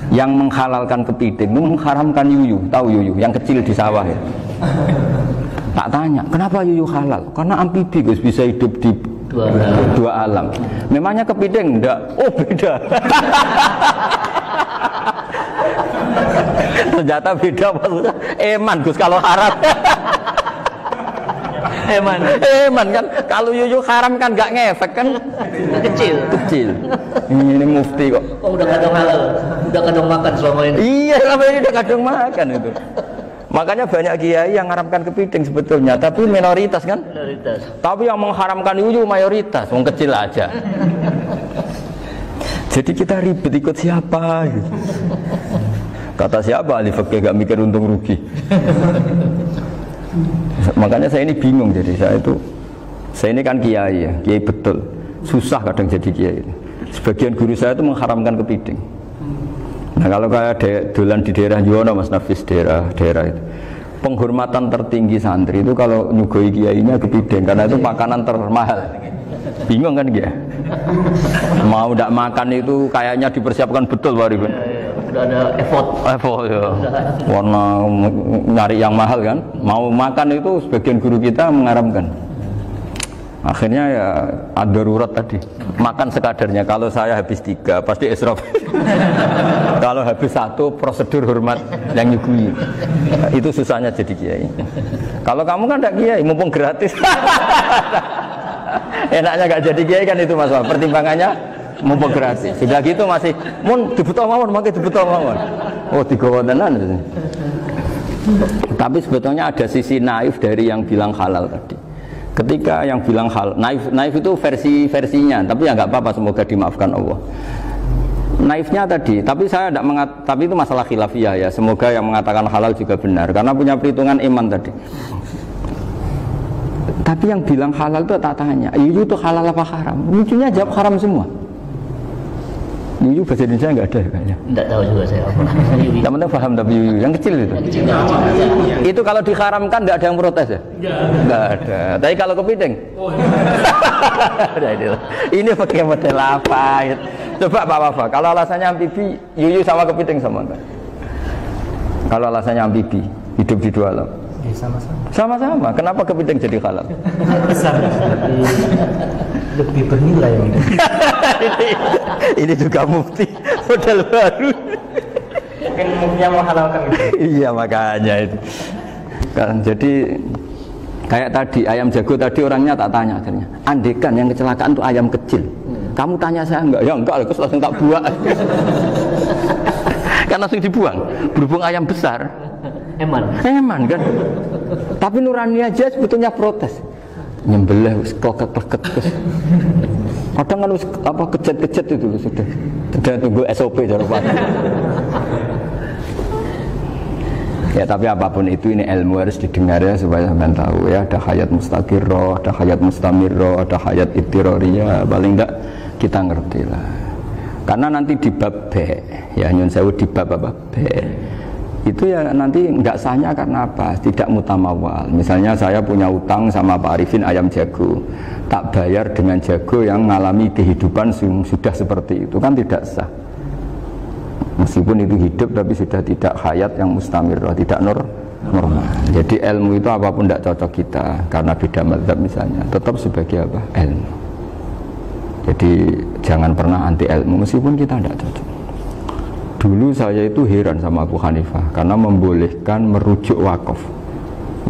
Yang menghalalkan kepiting itu mengharamkan yuyu. Tahu yuyu yang kecil di sawah ya. Tak tanya, kenapa yuyu halal? Karena amfibi Gus, bisa hidup di dua alam. Memangnya kepiting enggak? Oh beda. Ternyata beda maksudnya. Eman Gus kalau haram. Eman kan kalau yuyu haram kan nggak ngefek kan kecil. Ini mufti kok. Oh udah kadang halal, udah kadang makan selama ini. Iya selama ini udah kadang makan itu. Makanya banyak kiai yang mengharamkan kepiting sebetulnya, tapi minoritas kan. Minoritas. Tapi yang mengharamkan yuyu mayoritas, wong kecil aja. Jadi kita ribet ikut siapa? Gitu. Kata siapa ahli fikih gak mikir untung rugi. Makanya saya ini bingung, jadi saya ini kan kiai ya, kiai betul, susah kadang jadi kiai. Sebagian guru saya itu mengharamkan kepiting. Nah kalau kayak dolan di daerah Yono Mas Nafis daerah itu, penghormatan tertinggi santri itu kalau nyugoi kiainya kepiting karena itu makanan termahal. Bingung kan dia? Mau tidak makan itu kayaknya dipersiapkan betul Pak Ribun. Udah ada effort ya. Warna nyari yang mahal kan. Mau makan itu sebagian guru kita mengharamkan. Akhirnya ya ada darurat tadi. Makan sekadarnya. Kalau saya habis 3 pasti israf. Kalau habis 1 prosedur hormat yang nyugui. Itu susahnya jadi kiai. Kalau kamu kan tidak kiai, mumpung gratis. Enaknya gak jadi kiai kan itu masalah. Pertimbangannya mumpung gratis. Sudah gitu masih mun dibutuh mawon, makai dibutuh mawon. Oh digawa tenan. Tapi sebetulnya ada sisi naif dari yang bilang halal tadi. Ketika yang bilang naif itu versinya, tapi ya nggak apa-apa, semoga dimaafkan Allah. Naifnya tadi, tapi saya tidak tapi itu masalah khilafiyah ya. Semoga yang mengatakan halal juga benar, karena punya perhitungan iman tadi. Tapi yang bilang halal itu tak tanya, yuyu itu halal apa haram? Lucunya jawab haram semua. Yuyu bahasa Indonesia nggak ada kayaknya. Nggak tahu juga saya apa. Yang penting paham tapi yuyu yang kecil itu. Itu kalau diharamkan nggak ada yang protes ya? Nggak ada. Tapi kalau kepiting, ini pakai model apa? Coba Pak Wafa, kalau alasannya amfibi, yuyu sama kepiting sama enggak? Kalau alasannya amfibi, hidup di dua alam. Sama-sama. Kenapa kepiting jadi halal? Lebih bernilai. Ini juga mufti model baru. Mungkin muftinya menghalalkan itu. Iya makanya itu. Kan jadi kayak tadi ayam jago tadi orangnya tak tanya akhirnya. Andekan yang kecelakaan itu ayam kecil. Kamu tanya saya enggak? Ya enggak, terus langsung tak buang. Kan langsung dibuang. Berhubung ayam besar. Eman kan. Tapi nurani aja sebetulnya protes. Nyembelih kleket-kleket kadang kan apa kejet-kejet itu sudah tunggu SOP jawaban. Ya tapi apapun itu ini ilmu harus didengar ya supaya sampean tahu ya, ada hayat mustaqirroh, ada hayat mustamirroh, ada hayat ibtiroriyah, paling enggak kita ngerti lah. Karena nanti di bab B ya nyun sewu di bab apa B itu ya nanti nggak sahnya karena apa? Tidak mutamawal. Misalnya saya punya utang sama Pak Arifin ayam jago, tak bayar dengan jago yang mengalami kehidupan sudah seperti itu kan tidak sah. Meskipun itu hidup tapi sudah tidak hayat yang mustamirah, tidak normal. Jadi ilmu itu apapun tidak cocok kita karena beda mazhab misalnya, tetap sebagai apa? Ilmu. Jadi jangan pernah anti ilmu meskipun kita tidak cocok. Dulu saya itu heran sama Abu Hanifah karena membolehkan merujuk wakaf.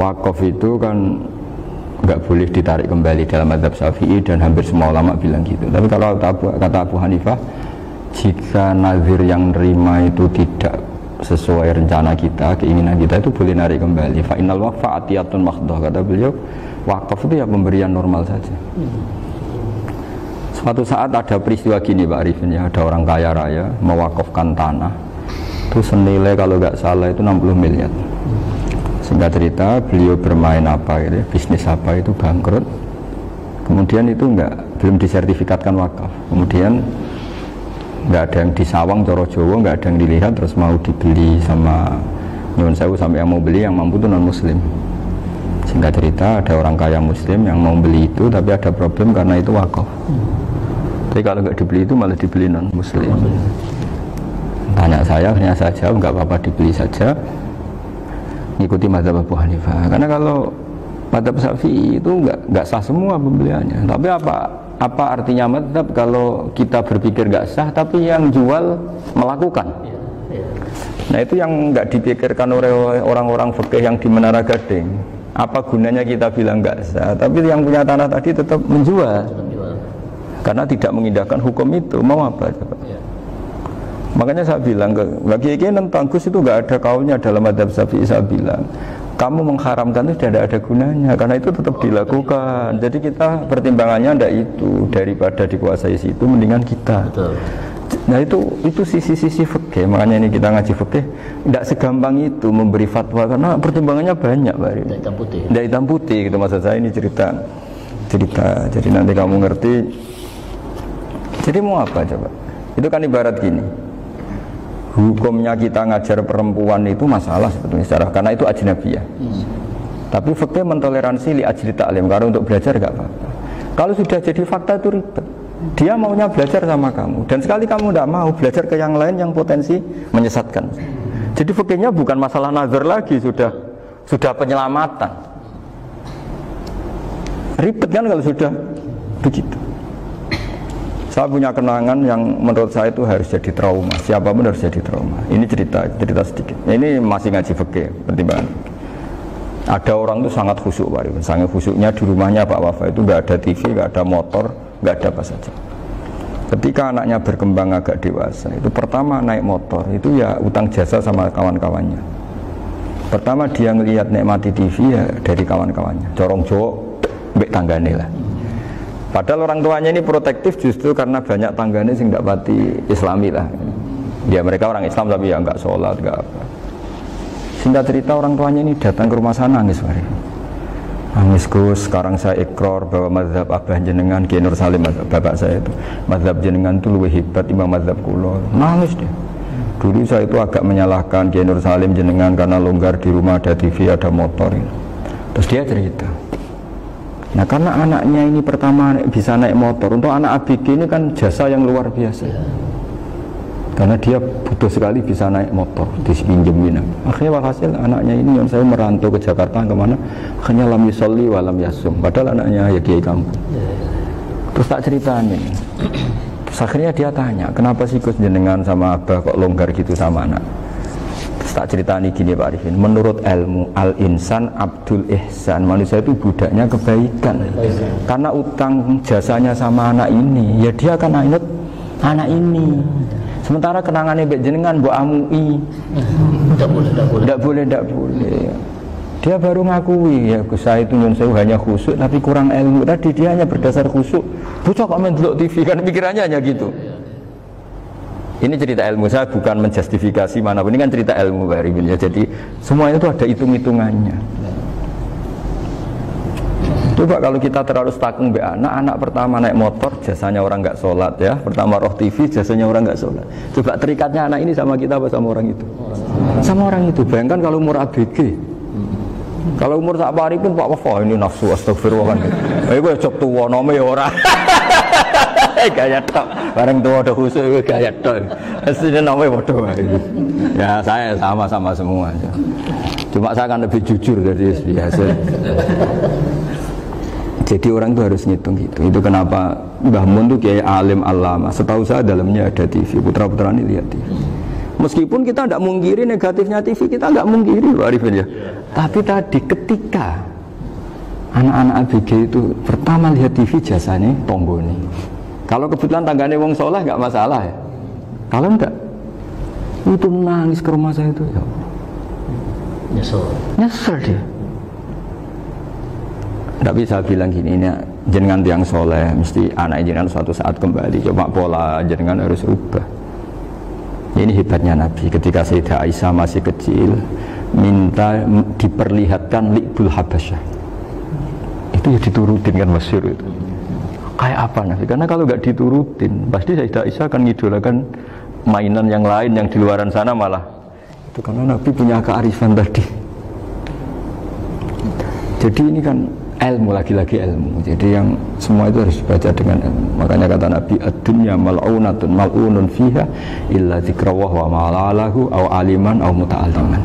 Wakaf itu kan nggak boleh ditarik kembali dalam mazhab Syafi'i dan hampir semua ulama bilang gitu. Tapi kalau kata Abu Hanifah, jika nazir yang nerima itu tidak sesuai rencana kita, keinginan kita, itu boleh narik kembali. Fa innal waqfa atiyatun makhdah, kata beliau. Wakaf itu ya pemberian normal saja. Suatu saat ada peristiwa gini Pak Arifin ya, ada orang kaya raya mewakafkan tanah itu senilai kalau nggak salah itu 60 miliar. Singkat cerita beliau bermain apa gitu, bisnis apa itu bangkrut, kemudian itu belum disertifikatkan wakaf, kemudian nggak ada yang disawang coro Jawa, nggak ada yang dilihat, terus mau dibeli sama nyuwun sewu sampai yang mau beli yang mampu itu non muslim. Singkat cerita ada orang kaya muslim yang mau beli itu tapi ada problem karena itu wakaf. Tapi kalau nggak dibeli itu malah dibeli non muslim. Tanya saya, hanya saya jawab nggak apa-apa, dibeli saja. Ngikuti mazhab Abu Hanifah. Karena kalau mazhab Syafi'i itu nggak sah semua pembeliannya. Tapi apa artinya mazhab kalau kita berpikir nggak sah, tapi yang jual melakukan? Nah itu yang nggak dipikirkan oleh orang-orang fikih yang di Menara Gading. Apa gunanya kita bilang nggak sah, tapi yang punya tanah tadi tetap menjual. Karena tidak mengindahkan hukum itu, mau apa coba? Makanya saya bilang bagi tentang Gus itu nggak ada kaulnya dalam mazhab Syafi'i. Saya bilang kamu mengharamkan itu tidak ada gunanya karena itu tetap dilakukan. Jadi kita pertimbangannya ndak itu, daripada dikuasai situ mendingan kita. Betul. Nah itu sisi-sisi fikih. Makanya ini kita ngaji fikih ndak segampang itu memberi fatwa karena pertimbangannya banyak, Pak. Ndak hitam putih. Ndak hitam putih gitu maksud saya, ini cerita. Jadi nanti kamu ngerti. Jadi mau apa coba? Itu kan ibarat gini. Hukumnya kita ngajar perempuan itu masalah sebetulnya secara, karena itu ajnabiyah. Tapi fikih mentoleransi li ajli ta'lim, karena untuk belajar gak apa-apa. Kalau sudah jadi fakta itu ribet. Dia maunya belajar sama kamu, dan sekali kamu tidak mau belajar ke yang lain yang potensi menyesatkan. Jadi fikihnya bukan masalah nazar lagi, sudah penyelamatan. Ribet kan kalau sudah begitu. Saya punya kenangan yang menurut saya itu harus jadi trauma. Siapapun harus jadi trauma. Ini cerita sedikit. Ini masih ngaji fikih, pertimbangan. Ada orang itu sangat khusyuk, Pak. Sangat khusyuknya di rumahnya Pak Wafa itu nggak ada TV, nggak ada motor, nggak ada apa saja. Ketika anaknya berkembang agak dewasa, itu pertama naik motor, itu ya utang jasa sama kawan-kawannya. Pertama dia ngelihat nikmati TV ya dari kawan-kawannya. Corong Jawa, mbek tanggane lah. Padahal orang tuanya ini protektif justru karena banyak tangganya sing tidak pati Islami lah. Ya mereka orang Islam tapi ya nggak sholat, nggak apa. Singkat cerita orang tuanya ini datang ke rumah sana nangis, nangis Gus. Sekarang saya ikrar bahwa mazhab abah jenengan Kiai Nur Salim, bapak saya itu mazhab jenengan itu lebih hebat imam mazhab kulo. Nangis dia. Dulu saya itu agak menyalahkan Kiai Nur Salim jenengan karena longgar di rumah ada TV ada motor. Terus dia cerita. Nah karena anaknya ini pertama bisa naik motor, untuk anak ABG ini kan jasa yang luar biasa. Karena dia butuh sekali bisa naik motor, dipinjemin. Akhirnya walhasil anaknya ini yang saya merantau ke Jakarta kemana, akhirnya lam yusolli wa lam yasum. Padahal anaknya ya kiai kampung. Terus tak ceritain. Terus akhirnya dia tanya, kenapa sih Gus jenengan sama abah kok longgar gitu sama anak? Tak ceritani gini Pak Arifin, menurut ilmu al-insan abdul ihsan, manusia itu budaknya kebaikan. Karena utang jasanya sama anak ini, ya dia akan ingat anak ini. Sementara kenangannya mbek jenengan mbok amui. Tidak boleh. Dia baru ngakui ya Gus saya itu nyun sewu hanya khusyuk tapi kurang ilmu. Tadi dia hanya berdasar khusyuk. Bocah kok main delok TV kan pikirannya hanya gitu. Ini cerita ilmu, saya bukan menjustifikasi manapun, ini kan cerita ilmu Pak Arifin ya. Jadi semuanya itu ada hitung-hitungannya. Coba kalau kita terlalu stakung be anak pertama naik motor jasanya orang nggak sholat ya, pertama roh TV jasanya orang nggak sholat. Coba terikatnya anak ini sama kita apa sama orang itu? Sama orang itu. Bayangkan kalau umur ABG, kalau umur sak Arifin Pak Wafa ini nafsu astagfirullah kan. Gue cok tua nome ya orang. Gaya tok, bareng tua ada khusus gaya tok. Aslinya namanya bodoh. Ya saya sama-sama semua. Cuma saya kan lebih jujur dari biasa. Jadi orang itu harus ngitung gitu. Itu kenapa Mbah Mun tuh kayak alim alama. Setahu saya dalamnya ada TV. Putra-putra ini lihat TV. Meskipun kita tidak mungkiri negatifnya TV, kita nggak mungkiri Pak Arifin ya. Tapi tadi ketika anak-anak ABG itu pertama lihat TV jasanya tonggone. Kalau kebetulan tanggane wong soleh nggak masalah ya. Kalau enggak, itu nangis ke rumah saya itu ya. Nyesel dia. Tapi saya bilang gini, ini jenengan tiang soleh, mesti anak jenengan suatu saat kembali. Coba pola jenengan harus rubah. Ini hebatnya Nabi. Ketika Sayyidah Aisyah masih kecil, minta diperlihatkan Li'bul Habasyah. Itu ya diturutin kan masyhur itu. Kayak apa Nabi? Karena kalau nggak diturutin, pasti Sayyidah Aisyah akan ngidolakan mainan yang lain yang di luaran sana malah. Itu karena Nabi punya kearifan tadi. Jadi ini kan ilmu, lagi-lagi ilmu. Jadi yang semua itu harus dibaca dengan ilmu. Makanya kata Nabi, ad-dunya mal'unatun mal'unun fiha illa dzikrawah wa ma'alalahu aw aliman aw muta'alliman.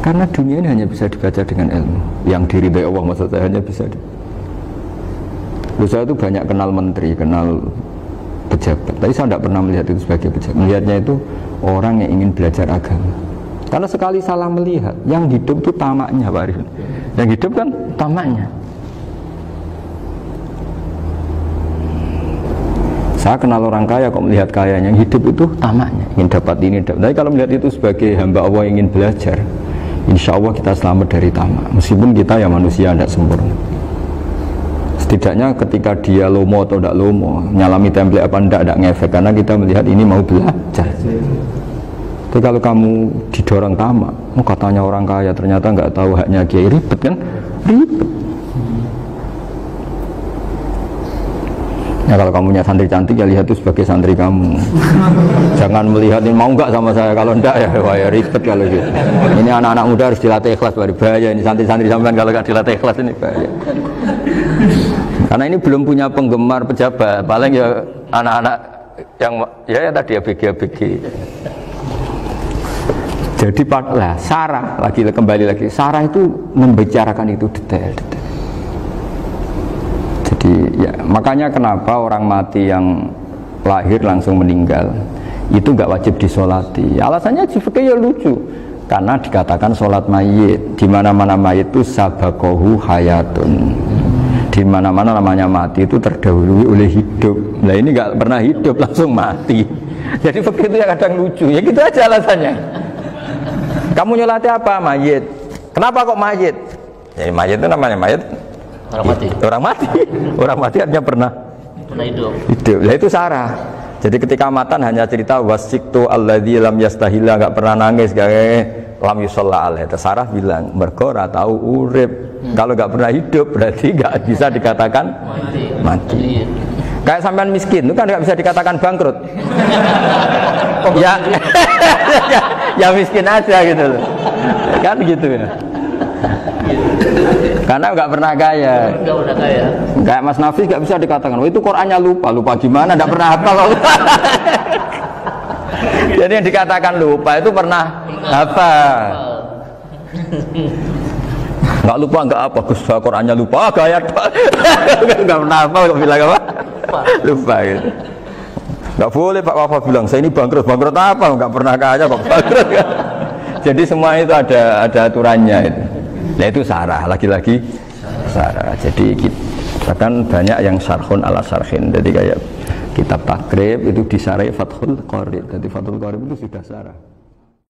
Karena dunia ini hanya bisa dibaca dengan ilmu. Yang diridai Allah maksud saya hanya bisa. Saya itu banyak kenal menteri, kenal pejabat. Tapi saya tidak pernah melihat itu sebagai pejabat. Melihatnya itu orang yang ingin belajar agama. Karena sekali salah melihat, yang hidup itu tamaknya Pak Arif. Yang hidup kan tamaknya. Saya kenal orang kaya kok melihat kayanya, yang hidup itu tamaknya, ingin dapat ini, dapat. Tapi kalau melihat itu sebagai hamba Allah yang ingin belajar, insya Allah kita selamat dari tamak. Meskipun kita ya manusia tidak sempurna. Setidaknya ketika dia lomo atau tidak lomo, nyalami template apa tidak ngefek, karena kita melihat ini mau belajar. Tapi kalau kamu didorong tamak, katanya orang kaya ternyata nggak tahu haknya kiai, ribet kan? Ribet. Ya kalau kamu punya santri cantik ya lihat itu sebagai santri kamu. Jangan melihat ini mau nggak sama saya, kalau enggak ya wah ya ribet kalau gitu. Ini anak-anak muda harus dilatih ikhlas, baru bahaya ini santri-santri sampean kalau nggak dilatih ikhlas ini bahaya. Karena ini belum punya penggemar pejabat, paling ya anak-anak yang ya tadi ABG. Jadi lah Sarah lagi kembali lagi, Sarah itu membicarakan itu detail. Jadi ya makanya kenapa orang mati yang lahir langsung meninggal itu nggak wajib disolati. Alasannya fikih ya lucu, karena dikatakan sholat mayit di mana-mana mayit itu sabakohu hayatun. Di mana-mana namanya mati itu terdahului oleh hidup. Nah ini nggak pernah hidup langsung mati. Jadi fikih itu ya kadang lucu. Ya gitu aja alasannya. Kamu nyolati apa? Mayit. Kenapa kok mayit? Jadi mayit itu namanya mayit. Orang mati. Orang mati. Orang mati artinya pernah hidup. Hidup. Nah itu Sarah. Jadi ketika matan hanya cerita wasiktu alladzi lam yastahila, nggak pernah nangis, lam yusalla alaih. Sarah bilang mergo ora tahu urip. Kalau nggak pernah hidup berarti nggak bisa dikatakan mati. Kayak sampean miskin itu kan nggak bisa dikatakan bangkrut. Ya, ya miskin aja gitu loh. Kan gitu ya. Karena nggak pernah kaya. Nggak pernah kaya. Kayak Mas Nafis nggak bisa dikatakan, oh itu Qurannya lupa gimana? Nggak pernah hafal. Jadi yang dikatakan lupa itu pernah hafal. Nggak lupa nggak apa, Gus Qurannya lupa, gaya nggak pernah hafal kok bilang apa? Lupa gitu. Nggak boleh Pak Wafa bilang saya ini bangkrut apa? Nggak pernah kaya kok bangkrut. Jadi semua itu ada aturannya itu. Nah itu Sarah, lagi-lagi Sarah. Jadi bahkan banyak yang syarhun ala syarhin. Jadi kayak kitab takrib itu disarai Fathul Qorib. Jadi Fathul Qorib itu sudah Sarah.